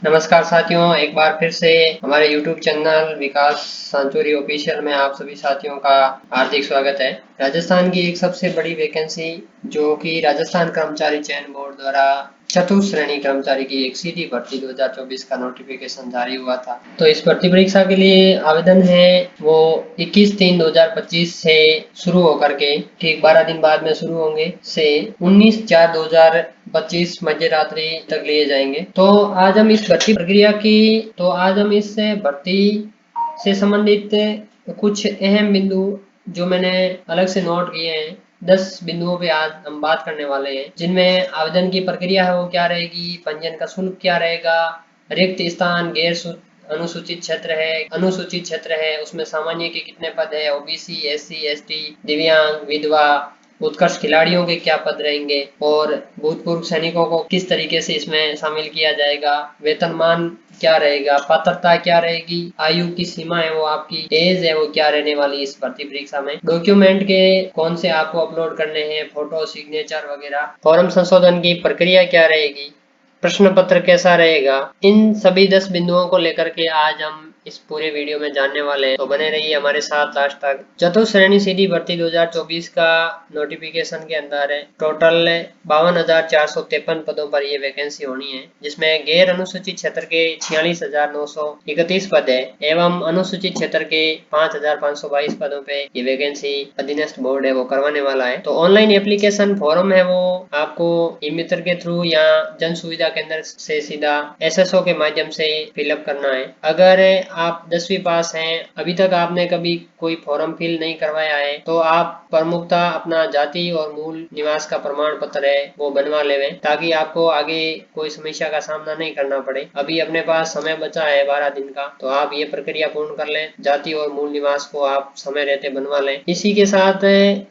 नमस्कार साथियों, एक बार फिर से हमारे YouTube चैनल विकास सांचौरी ऑफिशियल में आप सभी साथियों का हार्दिक स्वागत है। राजस्थान की एक सबसे बड़ी वैकेंसी जो कि राजस्थान कर्मचारी चयन बोर्ड द्वारा चतुर्थ श्रेणी कर्मचारी की एक सीधी भर्ती 2024 का नोटिफिकेशन जारी हुआ था। तो इस भर्ती परीक्षा के लिए आवेदन है वो 21/3/2025 से शुरू होकर के ठीक 12 दिन बाद में शुरू होंगे से 19/4/2025 मध्य रात्रि तक लिए जाएंगे। तो आज हम इस भर्ती प्रक्रिया की आज हम इस भर्ती से संबंधित कुछ अहम बिंदु जो मैंने अलग से नोट किए हैं 10 बिंदुओं पे आज हम बात करने वाले हैं, जिनमें आवेदन की प्रक्रिया है वो क्या रहेगी, पंजीयन का शुल्क क्या रहेगा, रिक्त स्थान, अनुसूचित क्षेत्र है, अनुसूचित क्षेत्र है उसमें सामान्य के कितने पद है, ओबीसी, एससी, एसटी, दिव्यांग, विधवा, उत्कर्ष खिलाड़ियों के क्या पद रहेंगे और भूतपूर्व सैनिकों को किस तरीके से इसमें शामिल किया जाएगा, वेतनमान क्या रहेगा, पात्रता क्या रहेगी, आयु की सीमा है वो आपकी एज है वो क्या रहने वाली इस भर्ती परीक्षा में, डॉक्यूमेंट के कौन से आपको अपलोड करने हैं, फोटो, सिग्नेचर वगैरह, फॉर्म संशोधन की प्रक्रिया क्या रहेगी, प्रश्न पत्र कैसा रहेगा, इन सभी 10 बिंदुओं को लेकर के आज हम इस पूरे वीडियो में जानने वाले हैं। तो बने रहिए हमारे साथ लास्ट तक। चतुर्थ श्रेणी सीधी भर्ती 2024 का नोटिफिकेशन के अंदर है टोटल 52,453 पदों पर ये वैकेंसी होनी है, जिसमें गैर अनुसूचित क्षेत्र के 46,931 पद है एवं अनुसूचित क्षेत्र के 5,522 पदों पे ये वैकेंसी अधीनस्थ बोर्ड है वो करवाने वाला है। तो ऑनलाइन एप्लीकेशन फॉर्म है वो आपको ई मित्र के थ्रू या जन सुविधा केंद्र से सीधा एसएसओ के माध्यम से फिलअप करना है। अगर आप 10वीं पास हैं, अभी तक आपने कभी कोई फॉर्म फिल नहीं करवाया है तो आप प्रमुखता अपना जाति और मूल निवास का प्रमाण पत्र है वो बनवा लेवें, ताकि आपको आगे कोई समस्या का सामना नहीं करना पड़े। अभी अपने पास समय बचा है 12 दिन का, तो आप ये प्रक्रिया पूर्ण कर लें, जाति और मूल निवास को आप समय रहते बनवा लें। इसी के साथ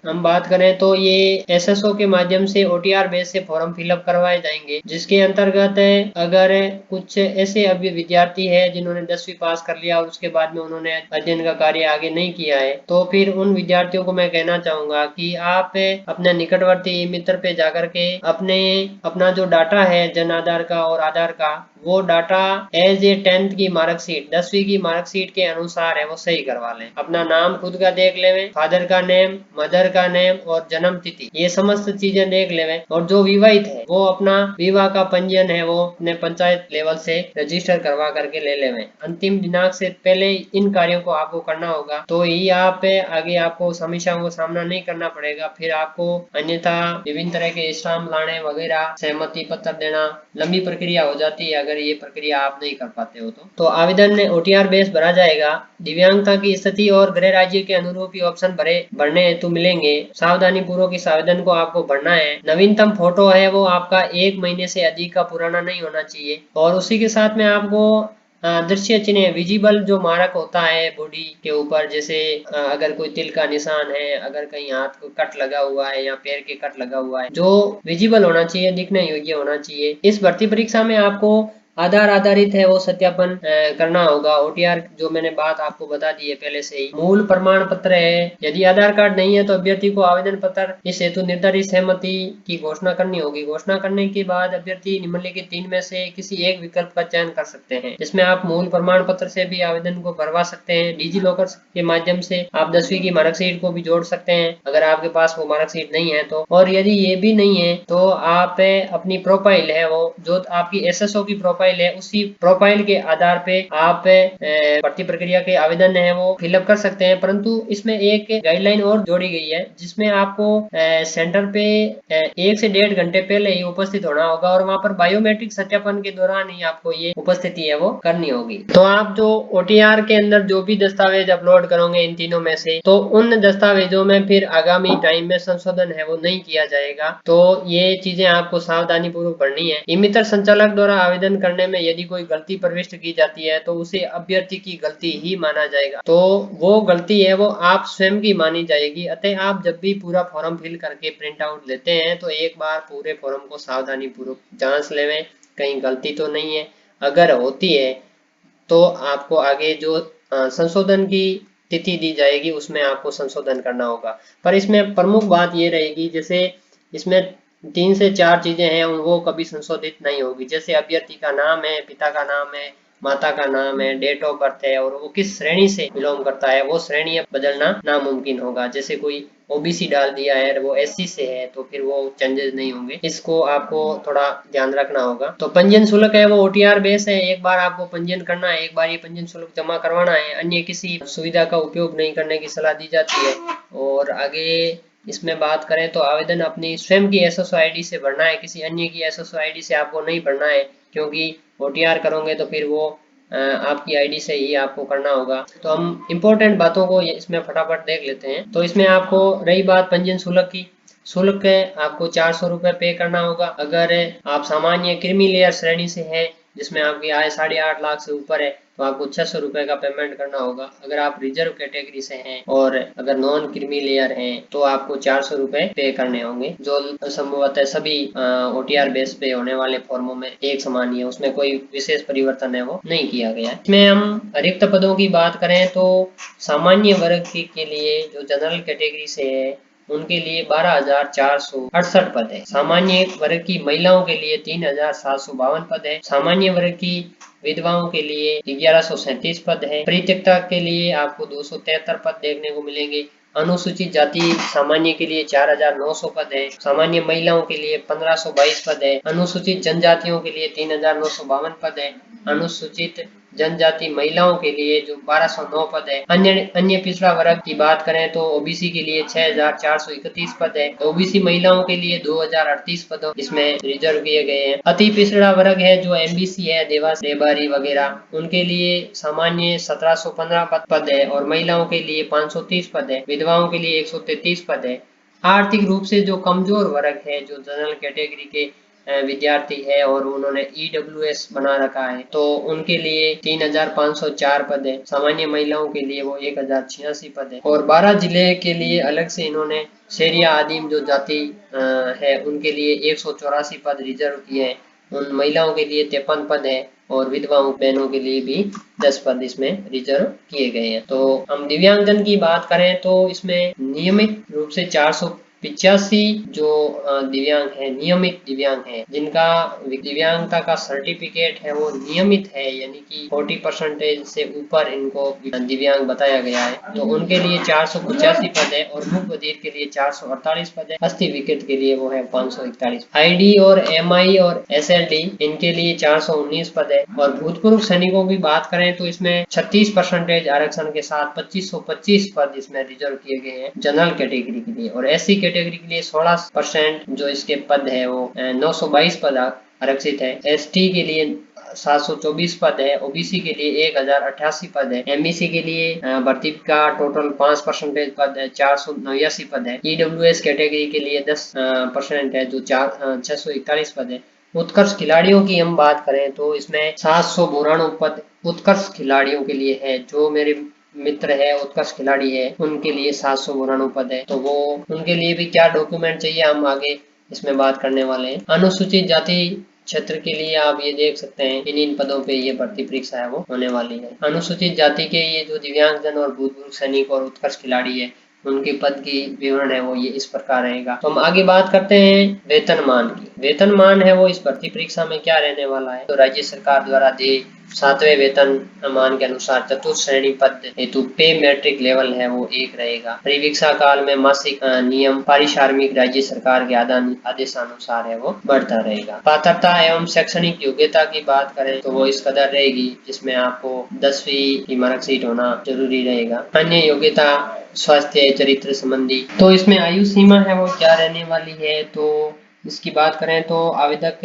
हम बात करें तो ये एसएसओ के माध्यम से ओटीआर बेस से फॉर्म फिलअप करवाए जाएंगे, जिसके अंतर्गत अगर कुछ ऐसे अभी विद्यार्थी है जिन्होंने 10वीं पास कर लिया और उसके बाद में उन्होंने अध्ययन का कार्य आगे नहीं किया है, तो फिर उन विद्यार्थियों को मैं कहना चाहूंगा कि आप अपने निकटवर्ती मित्र पे जाकर के अपना जो डाटा है जन आधार का और आधार का, वो डाटा एज ए 10th की मार्कशीट 10वीं की मार्कशीट के अनुसार है वो सही करवा लें। अपना नाम खुद का देख लेवे, फादर का नेम, मदर का नेम और जन्म तिथि, ये समस्त चीजें देख लेवे। और जो विवाहित है वो अपना विवाह का पंजीयन है वो अपने पंचायत लेवल से रजिस्टर करवा करके ले लेवे। अंतिम दिनांक से पहले इन कार्यों को आपको करना होगा, तो ही आप आगे आपको समस्याओं का सामना नहीं करना पड़ेगा। फिर आपको अन्यथा विभिन्न तरह के स्टाम्प लाने वगैरह, सहमति पत्र देना, लंबी प्रक्रिया हो जाती है अगर ये प्रक्रिया आप नहीं कर पाते हो तो आवेदन में ओटीआर बेस भरा जाएगा। दिव्यांगता की स्थिति और गृह राज्य के अनुरूप ही ऑप्शन भरने हेतु मिलेंगे। सावधानी पूर्वक इस आवेदन को आपको भरना है। नवीनतम फोटो है वो आपका 1 महीने से अधिक का पुराना नहीं होना चाहिए। और उसी के साथ में आपको दृश्य चिन्ह विजिबल जो मारक होता है बॉडी के ऊपर, जैसे अगर कोई तिल का निशान है, अगर कहीं हाथ को कट लगा हुआ है या पैर के कट लगा हुआ है, जो विजिबल होना चाहिए, दिखने योग्य होना चाहिए। इस भर्ती परीक्षा में आपको आधार आधारित है वो सत्यापन करना होगा। ओटीआर जो मैंने बात आपको बता दी है पहले से ही। मूल प्रमाण पत्र है, यदि आधार कार्ड नहीं है तो अभ्यर्थी को आवेदन पत्र इस हेतु निर्धारित सहमति की घोषणा करनी होगी। घोषणा करने के बाद अभ्यर्थी निम्नलिखित 3 में से किसी एक विकल्प का चयन कर सकते हैं, जिसमें आप मूल प्रमाण पत्र से भी आवेदन को भरवा सकते हैं। डिजी लॉकर के माध्यम से आप 10वीं की मार्कशीट को भी जोड़ सकते हैं अगर आपके पास वो मार्कशीट नहीं है तो। और यदि ये भी नहीं है तो आप अपनी प्रोफाइल है वो जो आपकी एसएसओ की प्रोफाइल है, उसी प्रोफाइल के आधार पे आप भर्ती प्रक्रिया के आवेदन है वो फिलअप कर सकते हैं। परंतु इसमें एक गाइडलाइन और जोड़ी गई है, जिसमें आपको सेंटर पे 1 से 1.5 घंटे पहले ही उपस्थित होना होगा और वहां पर बायोमेट्रिक सत्यापन के दौरान ही आपको ये उपस्थिति है वो करनी होगी। तो आप जो ओटीआर के अंदर जो भी दस्तावेज अपलोड करोगे इन तीनों में से, तो उन दस्तावेजों में फिर आगामी टाइम में संशोधन है वो नहीं किया जाएगा। तो ये चीजें आपको सावधानी पूर्वक भरनी है। ई मित्र संचालक द्वारा आवेदन करने में यदि कोई गलती प्रविष्ट की जाती है तो उसे अभ्यर्थी की गलती ही माना जाएगा, तो वो गलती है वो आप स्वयं की मानी जाएगी। अतः आप जब भी पूरा फॉर्म फिल करके प्रिंट आउट लेते हैं तो एक बार पूरे फॉर्म को सावधानी पूर्वक जांच लेवें, कहीं गलती तो नहीं है। अगर होती है तो आपको आगे जो संशोधन की तिथि दी जाएगी उसमें आपको संशोधन करना होगा। पर इसमें प्रमुख बात ये रहेगी, जैसे इसमें 3 से 4 चीजें हैं वो कभी संशोधित नहीं होगी। जैसे अभ्यर्थी का नाम है, पिता का नाम है, माता का नाम है, डेट ऑफ बर्थ है और वो किस श्रेणी से बिलोंग करता है वो श्रेणी अब बदलना नामुमकिन होगा। जैसे कोई ओबीसी डाल दिया है, वो एससी से है, तो फिर वो चेंजेस नहीं होंगे। इसको आपको थोड़ा ध्यान रखना होगा। तो पंजीयन शुल्क है वो ओटीआर बेस है। एक बार आपको पंजीयन करना है, एक बार ये पंजीयन शुल्क जमा करवाना है। अन्य किसी सुविधा का उपयोग नहीं करने की सलाह दी जाती है। और आगे इसमें बात करें तो आवेदन अपनी स्वयं की एसएसओ आईडी से भरना है, किसी अन्य की एसएसओ आईडी से आपको नहीं भरना है, क्योंकि ओटीआर करोगे तो फिर वो आपकी आईडी से ही आपको करना होगा। तो हम इम्पोर्टेंट बातों को इसमें फटाफट देख लेते हैं। तो इसमें आपको रही बात पंजीयन शुल्क की, शुल्क आपको 400 रुपये पे करना होगा। अगर आप सामान्य क्रीमी लेयर श्रेणी से हैं, जिसमें आपकी आय 8.5 लाख से ऊपर है, तो आपको 600 रुपये का पेमेंट करना होगा। अगर आप रिजर्व कैटेगरी से हैं और अगर नॉन क्रीमी लेयर हैं तो आपको 400 रुपये पे करने होंगे, जो संभवतः सभी ओटीआर बेस पे होने वाले फॉर्मों में एक समान ही है, उसमें कोई विशेष परिवर्तन है वो नहीं किया गया है। इसमें हम रिक्त पदों की बात करें तो सामान्य वर्ग के लिए जो जनरल कैटेगरी से है उनके लिए 12,468 पद है। सामान्य वर्ग की महिलाओं के लिए 3,752 पद है। सामान्य वर्ग की विधवाओं के लिए 1137 पद है। परित्यक्ता के लिए आपको 273 पद देखने को मिलेंगे। अनुसूचित जाति सामान्य के लिए 4,900 पद है। सामान्य महिलाओं के लिए 1,522 पद है। अनुसूचित जनजातियों के लिए 3,952 पद है। अनुसूचित जनजाति महिलाओं के लिए जो 1209 पद है। अन्य पिछड़ा वर्ग की बात करें तो ओबीसी के लिए 6,431 पद है। ओबीसी महिलाओं के लिए 2,038 पद इसमें रिजर्व किए गए हैं। अति पिछड़ा वर्ग है जो एमबीसी है, देवास देबारी वगैरह, उनके लिए सामान्य 1,715 पद है और महिलाओं के लिए 530 पद है। विधवाओं के लिए 133 पद है। आर्थिक रूप से जो कमजोर वर्ग है, जो जनरल कैटेगरी के विद्यार्थी है और उन्होंने ईडब्ल्यूएस बना रखा है, तो उनके लिए 3,504 पद है। सामान्य महिलाओं के लिए वो 1,086 पद है। और 12 जिले के लिए अलग से इन्होंने शेरिया आदिम जो जाति है उनके लिए 184 पद रिजर्व किए हैं। उन महिलाओं के लिए 53 पद है और विधवाओं बहनों के लिए भी 10 पद इसमें रिजर्व किए गए हैं। तो हम दिव्यांगजन की बात करें तो इसमें नियमित रूप से 485 जो दिव्यांग है, नियमित दिव्यांग है, जिनका दिव्यांगता का सर्टिफिकेट है वो नियमित है, यानी कि 40% से ऊपर इनको दिव्यांग बताया गया है, तो उनके लिए 485 पद है। और मुख बधिर के लिए 448 पद है। अस्थि विकृत के लिए वो है 541। आईडी और एमआई और एसएलडी इनके लिए 419 पद है। और भूतपूर्व सैनिकों की बात करें तो इसमें 36% आरक्षण के साथ 2525 पद इसमें रिजर्व किए गए हैं जनरल कैटेगरी के लिए। और एससी कैटेगरी के लिए 16% जो इसके पद है वो 922 पद आरक्षित है। एसटी के लिए 724 पद है। ओबीसी के लिए 1,088 पद है। एमबीसी के लिए भर्ती का टोटल 5% पद है, 489 पद है। ईडब्ल्यूएस कैटेगरी के लिए 10% है जो 641 पद है। उत्कर्ष खिलाड़ियों की हम बात करें तो इसमें 792 पद उत्कर्ष खिलाड़ियों के लिए है। जो मेरे मित्र है उत्कर्ष खिलाड़ी है उनके लिए 792 पद है। तो वो उनके लिए भी क्या डॉक्यूमेंट चाहिए हम आगे इसमें बात करने वाले हैं। अनुसूचित जाति क्षेत्र के लिए आप ये देख सकते हैं इन पदों पे ये भर्ती परीक्षा है वो होने वाली है। अनुसूचित जाति के ये जो दिव्यांगजन और भूतपूर्व सैनिक और उत्कर्ष खिलाड़ी है उनके पद की विवरण है वो ये इस प्रकार रहेगा। तो हम आगे बात करते हैं वेतनमान की। वेतनमान है वो इस भर्ती परीक्षा में क्या रहने वाला है, तो राज्य सरकार द्वारा दिए 7वें वेतनमान के अनुसार चतुर्थ श्रेणी पद हेतु पे मैट्रिक लेवल है वो 1 रहेगा। परिवीक्षा काल में मासिक नियम पारिश्रमिक राज्य सरकार के आदेशानुसार है वो बढ़ता रहेगा। पात्रता एवं शैक्षणिक योग्यता की बात करें तो वो इस कदर रहेगी जिसमें आपको 10वीं की मार्कशीट होना जरूरी रहेगा। अन्य योग्यता स्वास्थ्य चरित्र संबंधी, तो इसमें आयु सीमा है वो क्या रहने वाली है, तो इसकी बात करें तो आवेदक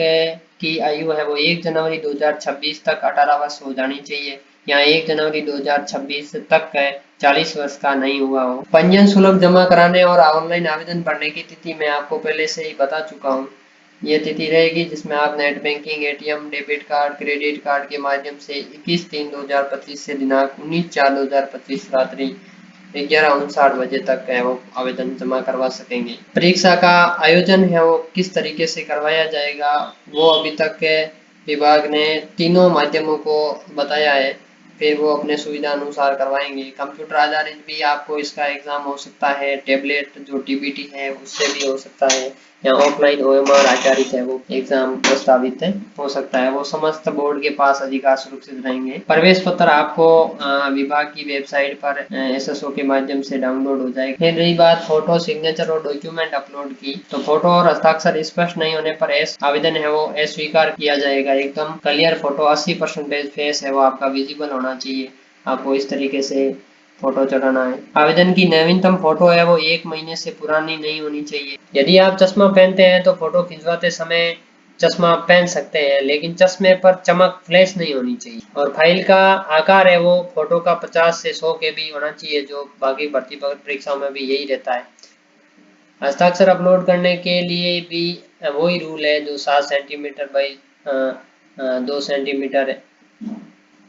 की आयु है वो 1 जनवरी 2026 तक 18 वर्ष हो जानी चाहिए, या 1 जनवरी 2026 तक 40 वर्ष का नहीं हुआ हो। पंजीयन शुल्क जमा कराने और ऑनलाइन आवेदन भरने की तिथि मैं आपको पहले से ही बता चुका हूँ। ये तिथि रहेगी जिसमें आप net banking, ATM, debit card, credit card के माध्यम से 21/3/2025 से दिनांक 19/4/2025 रात्रि 11:59 बजे तक है वो आवेदन जमा करवा सकेंगे। परीक्षा का आयोजन है वो किस तरीके से करवाया जाएगा वो अभी तक के विभाग ने तीनों माध्यमों को बताया है, फिर वो अपने सुविधा अनुसार करवाएंगे। कंप्यूटर आधारित भी आपको इसका एग्जाम हो सकता है, टैबलेट जो टीबीटी है उससे भी हो सकता है, या ऑफलाइन OMR आधारित है वो एग्जाम प्रस्तावित हो सकता है। वो समस्त बोर्ड के पास अधिकार सुरक्षित रहेंगे। प्रवेश पत्र आपको विभाग की वेबसाइट पर SSO के माध्यम से डाउनलोड हो जाएगा। फिर रही बात फोटो, सिग्नेचर और डॉक्यूमेंट अपलोड की, तो फोटो और हस्ताक्षर स्पष्ट नहीं होने पर आवेदन है वो अस्वीकार किया जाएगा। एकदम क्लियर फोटो 80% फेस है वो आपका विजिबल होना चाहिए। आपको इस तरीके से फोटो चढ़ाना है। आवेदन की नवीनतम फोटो है वो 1 महीने से पुरानी नहीं होनी चाहिए। यदि आप चश्मा पहनते हैं तो फोटो खिंचवाते समय चश्मा पहन सकते हैं, लेकिन चश्मे पर चमक फ्लैश नहीं होनी चाहिए। और फाइल का आकार है वो फोटो का 50 से 100 KB होना चाहिए, जो बाकी भर्ती परीक्षाओं में भी यही रहता है। हस्ताक्षर अपलोड करने के लिए भी वही रूल है जो 7 सेंटीमीटर बाई 2 सेंटीमीटर है।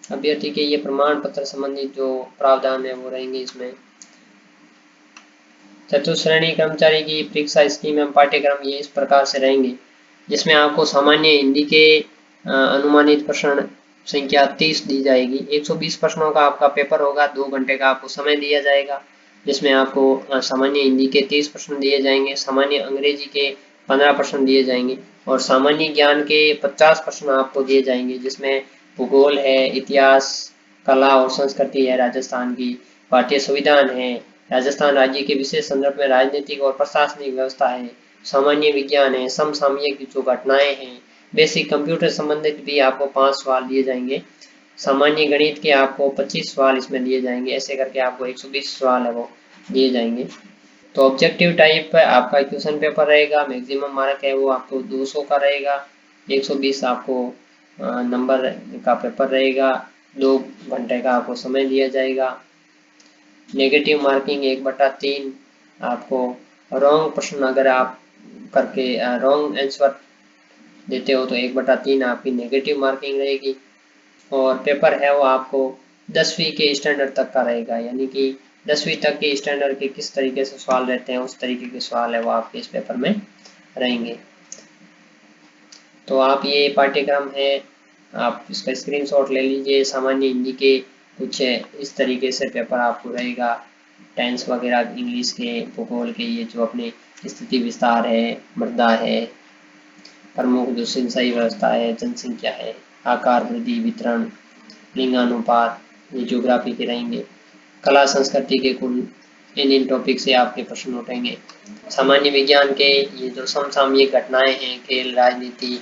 अभ्यर्थी के ये प्रमाण पत्र संबंधित जो प्रावधान है वो रहेंगे इसमें। चतुश्रेणी कर्मचारी की परीक्षा स्कीम एवं पाठ्यक्रम ये इस प्रकार से रहेंगे, जिसमें आपको सामान्य हिंदी के अनुमानित प्रश्न संख्या 30 दी जाएगी। 120 प्रश्नों का आपका पेपर होगा। 2 घंटे का आपको समय दिया जाएगा, जिसमें आपको सामान्य हिंदी के 30 प्रश्न दिए जाएंगे, सामान्य अंग्रेजी के 15 प्रश्न दिए जाएंगे और सामान्य ज्ञान के 50 प्रश्न आपको दिए जाएंगे, जिसमें भूगोल है, इतिहास, कला और संस्कृति है, राजस्थान की भारतीय संविधान है, राजस्थान राज्य के विशेष संदर्भ में राजनीतिक और प्रशासनिक व्यवस्था है, सामान्य विज्ञान है, समसामयिक जो घटनाएं हैं, बेसिक कंप्यूटर संबंधित भी आपको 5 सवाल दिए जाएंगे, सामान्य गणित के आपको 25 सवाल इसमें दिए जाएंगे। ऐसे करके आपको 120 सवाल है वो दिए जाएंगे। तो ऑब्जेक्टिव टाइप आपका क्वेश्चन पेपर रहेगा। मैक्सिमम मार्क है वो आपको 200 का रहेगा। 120 आपको नंबर का पेपर रहेगा। 2 घंटे का आपको समय दिया जाएगा। नेगेटिव मार्किंग 1/3 आपको। रॉन्ग प्रश्न अगर आप करके रॉन्ग आंसर देते हो तो 1/3 आपकी नेगेटिव मार्किंग रहेगी। और पेपर है वो आपको 10वीं के स्टैंडर्ड तक का रहेगा, यानी कि 10वीं तक के स्टैंडर्ड के किस तरीके से सवाल रहते हैं उस तरीके के सवाल है वो आपके इस पेपर में रहेंगे। तो आप ये पाठ्यक्रम है, आप इसका स्क्रीनशॉट ले लीजिए। सामान्य हिंदी के कुछ इस तरीके से पेपर आपको रहेगा। टेंस वगैरह इंग्लिश के, भूगोल के, ये जो अपने स्थिति विस्तार है, मृदा है, प्रमुख जो सिंचाई व्यवस्था है, जनसंख्या है, आकार वृद्धि वितरण, लिंगानुपात, ये ज्योग्राफी के रहेंगे। कला संस्कृति के कुल इन टॉपिक से आपके प्रश्न उठेंगे। सामान्य विज्ञान के ये जो समसामयिक घटनाएं हैं, खेल, राजनीति,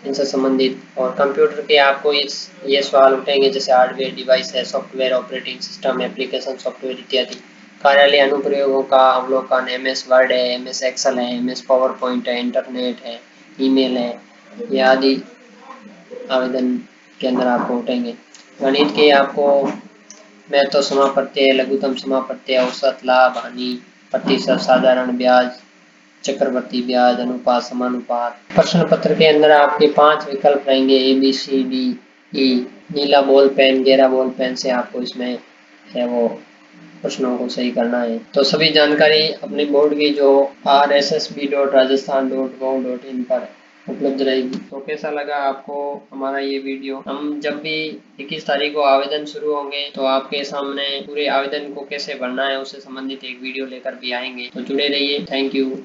इनसे संबंधित। और कंप्यूटर के आपको ये सवाल उठेंगे जैसे हार्डवेयर डिवाइस है, software, operating system, application software इत्यादि। कार्यालय अनुप्रयोगों का अवलोकन, MS वर्ड है, MS एक्सेल है, MS पावर पॉइंट है, इंटरनेट है, ईमेल है, ये आदि आवेदन के अंदर आपको उठेंगे। गणित के आपको महत्व, समापत्ति, लघुत्तम समापत्ति, औसत, लाभ, हानि, प्रतिशत, साधारण ब्याज, चक्रवर्ती ब्याज, अनुपात, समानुपात। प्रश्न पत्र के अंदर आपके 5 विकल्प रहेंगे ABCDE। नीला बॉल पेन, गहरा बॉल पेन से आपको इसमें है वो प्रश्नों को सही करना है। तो सभी जानकारी अपने बोर्ड की जो rssb.rajasthan.gov.in पर उपलब्ध रहेगी। तो कैसा लगा आपको हमारा ये वीडियो? हम जब भी 21 तारीख को आवेदन शुरू होंगे तो आपके सामने पूरे आवेदन को कैसे भरना है उससे संबंधित एक वीडियो लेकर भी आएंगे। तो जुड़े रहिए। Thank you.